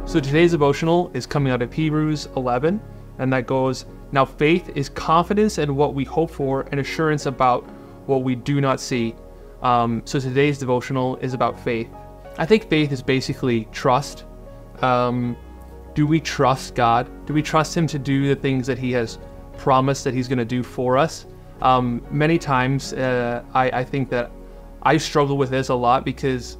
So today's devotional is coming out of Hebrews 11, and that goes, "Now faith is confidence in what we hope for and assurance about what we do not see." So today's devotional is about faith. I think faith is basically trust. Do we trust God? Do we trust Him to do the things that He has promised that He's going to do for us? Many times I think that I struggle with this a lot because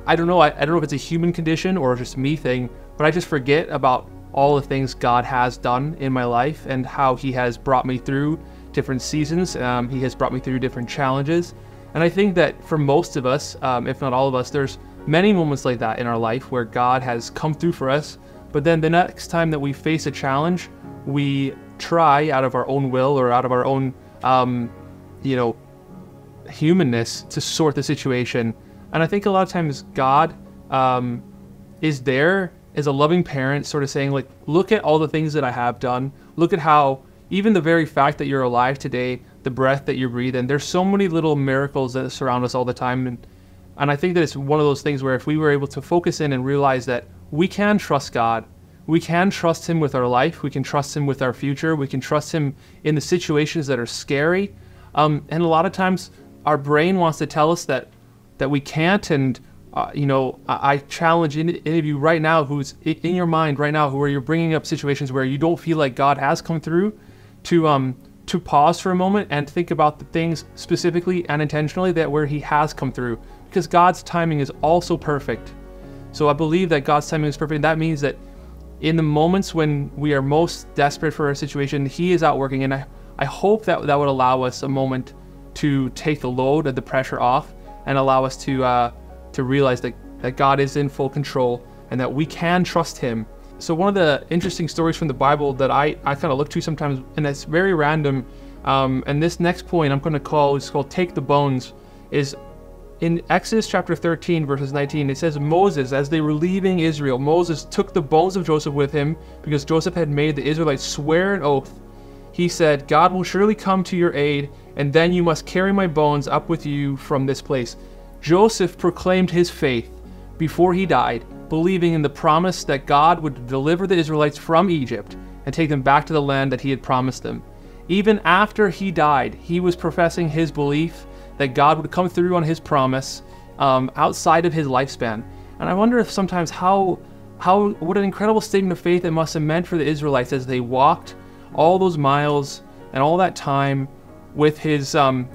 I don't know if it's a human condition or just me thing, but I just forget about all the things God has done in my life and how He has brought me through different seasons. He has brought me through different challenges. And I think that for most of us, if not all of us, there's many moments like that in our life where God has come through for us, but then the next time that we face a challenge, we try out of our own will or out of our own, humanness to sort the situation. And I think a lot of times God is there as a loving parent, sort of saying, like, look at all the things that I have done. Look at how even the very fact that you're alive today, the breath that you breathe in, there's so many little miracles that surround us all the time. And I think that it's one of those things where if we were able to focus in and realize that we can trust God, we can trust Him with our life, we can trust Him with our future, we can trust Him in the situations that are scary. And a lot of times our brain wants to tell us that we can't. And I challenge any of you right now who's in your mind right now, where you're bringing up situations where you don't feel like God has come through, to pause for a moment and think about the things specifically and intentionally that where He has come through, because God's timing is also perfect. So I believe that God's timing is perfect, and that means that in the moments when we are most desperate for a situation, He is out working. And I hope that would allow us a moment to take the load of the pressure off and allow us to realize that God is in full control and that we can trust Him. So one of the interesting stories from the Bible that I kind of look to sometimes, and it's very random, and this next point I'm going to call is called "Take the Bones," is in Exodus chapter 13 verses 19. It says, Moses, as they were leaving Israel, Moses took the bones of Joseph with him because Joseph had made the Israelites swear an oath. He said, "God will surely come to your aid, and then you must carry my bones up with you from this place." Joseph proclaimed his faith before he died, believing in the promise that God would deliver the Israelites from Egypt and take them back to the land that He had promised them. Even after he died, he was professing his belief that God would come through on His promise outside of his lifespan. And I wonder if sometimes what an incredible statement of faith it must have meant for the Israelites as they walked all those miles and all that time with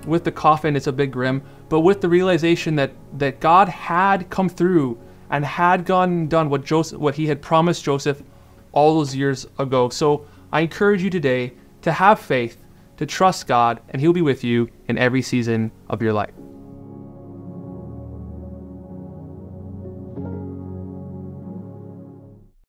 with the coffin. It's a big grim, but with the realization that God had come through and had gone and done what He had promised Joseph all those years ago. So I encourage you today to have faith, to trust God, and He'll be with you in every season of your life.